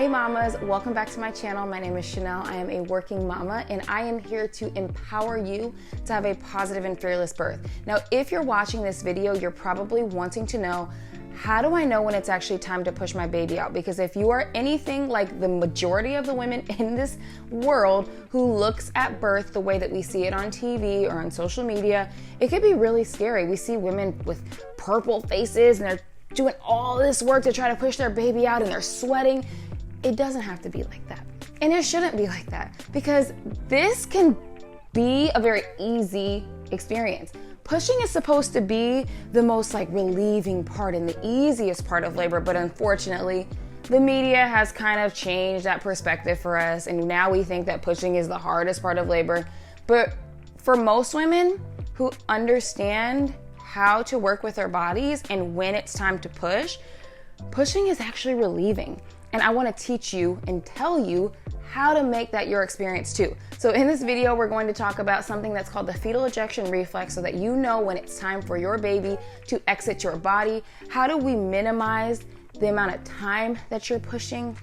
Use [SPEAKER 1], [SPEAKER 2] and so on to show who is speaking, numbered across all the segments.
[SPEAKER 1] Hey mamas, welcome back to my channel. My name is Chanel. I am a working mama and I am here to empower you to have a positive and fearless birth. Now, if you're watching this video, you're probably wanting to know, how do I know when it's actually time to push my baby out? Because if you are anything like the majority of the women in this world who looks at birth the way that we see it on TV or on social media, it could be really scary. We see women with purple faces and they're doing all this work to try to push their baby out and they're sweating. It doesn't have to be like that. And it shouldn't be like that because this can be a very easy experience. Pushing is supposed to be the most relieving part and the easiest part of labor, but unfortunately, the media has kind of changed that perspective for us, and now we think that pushing is the hardest part of labor. But for most women who understand how to work with their bodies and when it's time to push, pushing is actually relieving. And I want to teach you and tell you how to make that your experience too. So in this video, we're going to talk about something that's called the fetal ejection reflex so that you know when it's time for your baby to exit your body. How do we minimize the amount of time that you're pushing?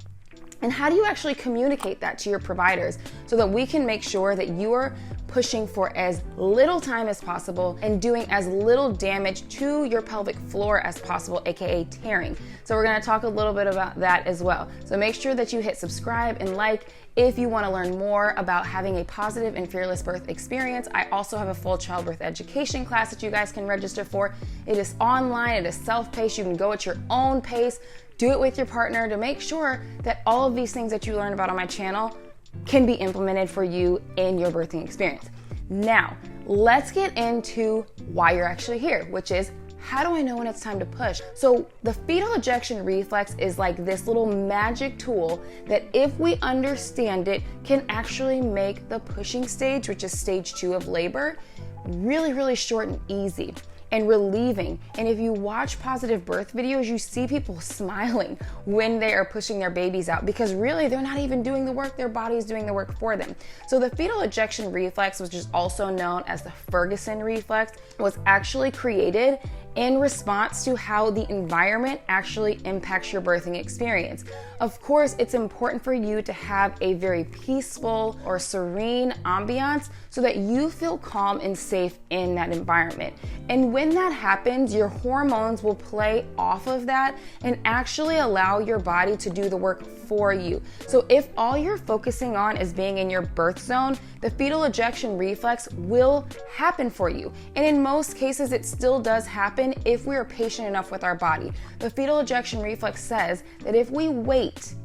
[SPEAKER 1] And how do you actually communicate that to your providers so that we can make sure that you are pushing for as little time as possible and doing as little damage to your pelvic floor as possible, aka tearing. So we're going to talk a little bit about that as well. So make sure that you hit subscribe and like if you want to learn more about having a positive and fearless birth experience. I also have a full childbirth education class that you guys can register for. It is online, it is self-paced, you can go at your own pace. Do it with your partner to make sure that all of these things that you learn about on my channel can be implemented for you in your birthing experience. Now, let's get into why you're actually here, which is, how do I know when it's time to push? So the fetal ejection reflex is like this little magic tool that if we understand it, can actually make the pushing stage, which is stage 2 of labor, really, really short and easy and relieving. And if you watch positive birth videos, you see people smiling when they are pushing their babies out because really they're not even doing the work, their body is doing the work for them. So the fetal ejection reflex, which is also known as the Ferguson reflex, was actually created in response to how the environment actually impacts your birthing experience. Of course, it's important for you to have a very peaceful or serene ambiance so that you feel calm and safe in that environment. And when that happens, your hormones will play off of that and actually allow your body to do the work for you. So if all you're focusing on is being in your birth zone, the fetal ejection reflex will happen for you. And in most cases, it still does happen if we are patient enough with our body. The fetal ejection reflex says that if we wait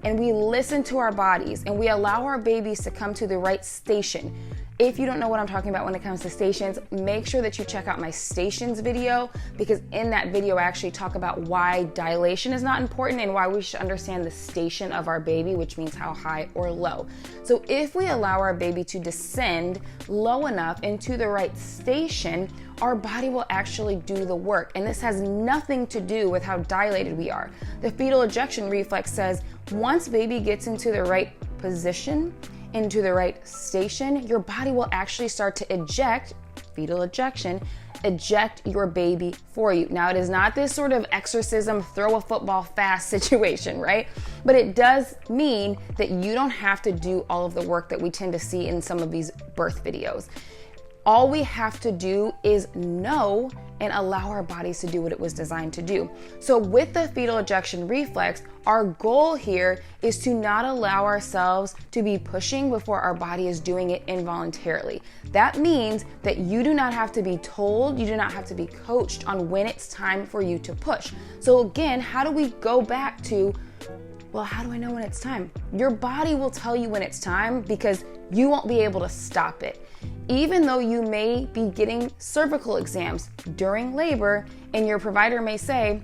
[SPEAKER 1] and we listen to our bodies and we allow our babies to come to the right station. If you don't know what I'm talking about when it comes to stations, make sure that you check out my stations video because in that video I actually talk about why dilation is not important and why we should understand the station of our baby, which means how high or low. So if we allow our baby to descend low enough into the right station, our body will actually do the work. And this has nothing to do with how dilated we are. The fetal ejection reflex says once baby gets into the right position, into the right station, your body will actually start to eject, fetal ejection, eject your baby for you. Now, it is not this sort of exorcism, throw a football fast situation, right? But it does mean that you don't have to do all of the work that we tend to see in some of these birth videos. All we have to do is know and allow our bodies to do what it was designed to do. So with the fetal ejection reflex, our goal here is to not allow ourselves to be pushing before our body is doing it involuntarily. That means that you do not have to be told, you do not have to be coached on when it's time for you to push. So again, how do we go back to, well, how do I know when it's time? Your body will tell you when it's time because you won't be able to stop it. Even though you may be getting cervical exams during labor and your provider may say,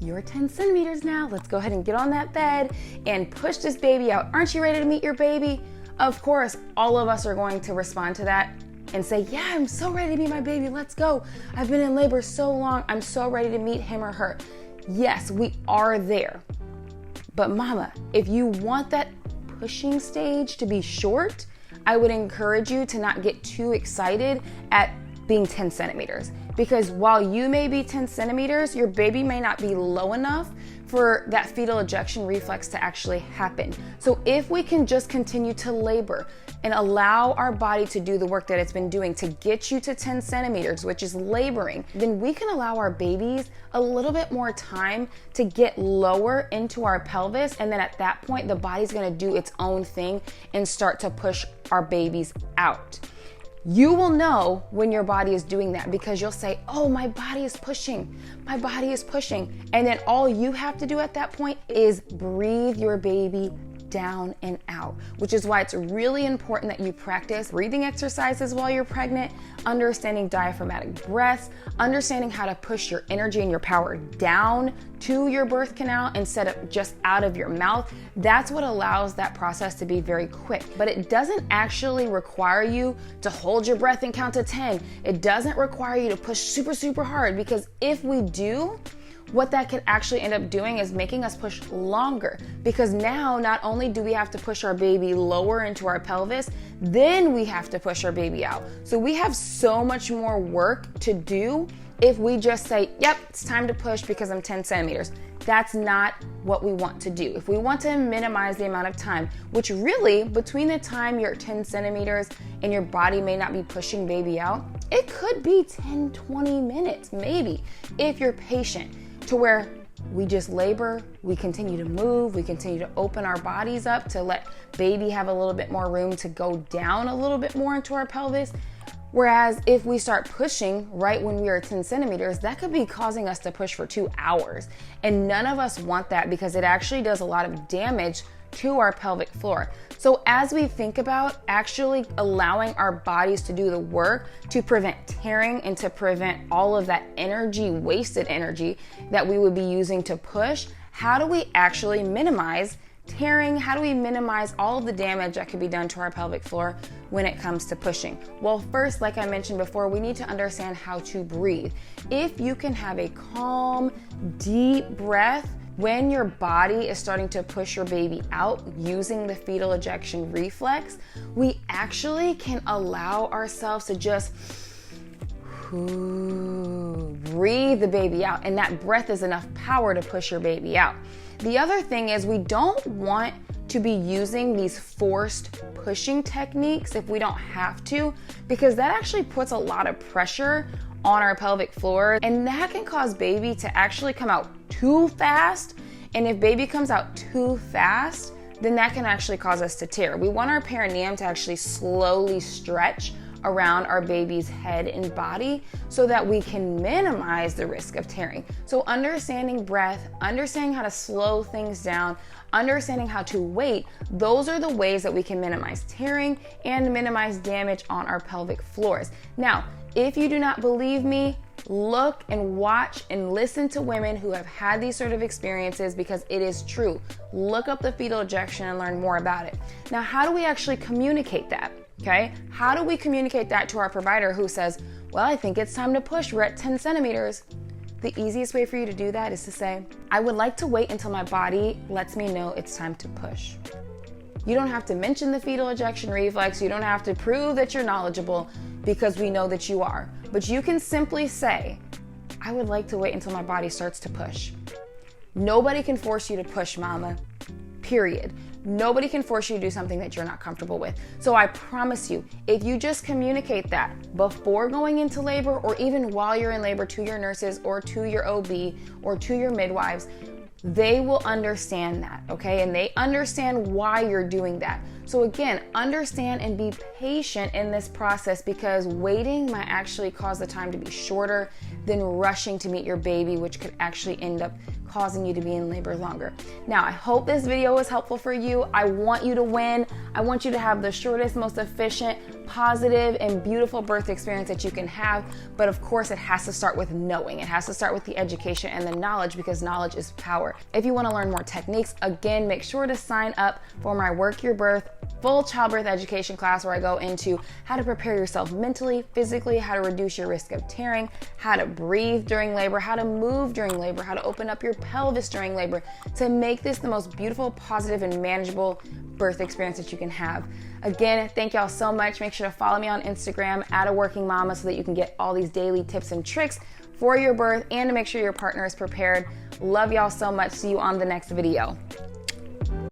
[SPEAKER 1] you're 10 centimeters now, let's go ahead and get on that bed and push this baby out. Aren't you ready to meet your baby? Of course, all of us are going to respond to that and say, yeah, I'm so ready to meet my baby, let's go. I've been in labor so long, I'm so ready to meet him or her. Yes, we are there. But mama, if you want that pushing stage to be short, I would encourage you to not get too excited at being 10 centimeters. because while you may be 10 centimeters, your baby may not be low enough for that fetal ejection reflex to actually happen. So if we can just continue to labor and allow our body to do the work that it's been doing to get you to 10 centimeters, which is laboring, then we can allow our babies a little bit more time to get lower into our pelvis. And then at that point, the body's gonna do its own thing and start to push our babies out. You will know when your body is doing that because you'll say, oh, my body is pushing. My body is pushing. And then all you have to do at that point is breathe your baby down and out, which is why it's really important that you practice breathing exercises while you're pregnant, understanding diaphragmatic breaths, understanding how to push your energy and your power down to your birth canal instead of just out of your mouth. That's what allows that process to be very quick. But it doesn't actually require you to hold your breath and count to 10. It doesn't require you to push super, super hard, because if we do, what that could actually end up doing is making us push longer, because now not only do we have to push our baby lower into our pelvis, then we have to push our baby out. So we have so much more work to do if we just say, yep, it's time to push because I'm 10 centimeters. That's not what we want to do. If we want to minimize the amount of time, which really between the time you're 10 centimeters and your body may not be pushing baby out, it could be 10, 20 minutes, maybe, if you're patient, to where we just labor, we continue to move, we continue to open our bodies up to let baby have a little bit more room to go down a little bit more into our pelvis. Whereas if we start pushing right when we are 10 centimeters, that could be causing us to push for 2 hours. And none of us want that, because it actually does a lot of damage to our pelvic floor. So as we think about actually allowing our bodies to do the work to prevent tearing and to prevent all of that energy, wasted energy that we would be using to push, how do we actually minimize tearing? How do we minimize all of the damage that could be done to our pelvic floor when it comes to pushing? Well, first, like I mentioned before, we need to understand how to breathe. If you can have a calm, deep breath when your body is starting to push your baby out using the fetal ejection reflex, we actually can allow ourselves to just breathe the baby out. And that breath is enough power to push your baby out. The other thing is, we don't want to be using these forced pushing techniques if we don't have to, because that actually puts a lot of pressure on our pelvic floor, and that can cause baby to actually come out too fast. And if baby comes out too fast, then that can actually cause us to tear. We want our perineum to actually slowly stretch around our baby's head and body so that we can minimize the risk of tearing. So understanding breath, understanding how to slow things down, understanding how to wait, those are the ways that we can minimize tearing and minimize damage on our pelvic floors. Now, if you do not believe me, look and watch and listen to women who have had these sort of experiences, because it is true. Look up the fetal ejection and learn more about it. Now, how do we actually communicate that? Okay, how do we communicate that to our provider who says, well, I think it's time to push, we're at 10 centimeters. The easiest way for you to do that is to say, I would like to wait until my body lets me know it's time to push. You don't have to mention the fetal ejection reflex. You don't have to prove that you're knowledgeable, because we know that you are. But you can simply say, I would like to wait until my body starts to push. Nobody can force you to push, mama, period. Nobody can force you to do something that you're not comfortable with. So I promise you, if you just communicate that before going into labor, or even while you're in labor, to your nurses or to your OB or to your midwives, they will understand that, okay? And they understand why you're doing that. So again, understand and be patient in this process, because waiting might actually cause the time to be shorter than rushing to meet your baby, which could actually end up causing you to be in labor longer. Now, I hope this video was helpful for you. I want you to win. I want you to have the shortest, most efficient, positive, and beautiful birth experience that you can have. But of course, it has to start with knowing. It has to start with the education and the knowledge, because knowledge is power. If you want to learn more techniques, again, make sure to sign up for my Work Your Birth full childbirth education class, where I go into how to prepare yourself mentally, physically, how to reduce your risk of tearing, how to breathe during labor, how to move during labor, how to open up your pelvis during labor to make this the most beautiful, positive, and manageable birth experience that you can have. Again, thank y'all so much. Make sure to follow me on Instagram @aworkingmama so that you can get all these daily tips and tricks for your birth and to make sure your partner is prepared. Love y'all so much. See you on the next video.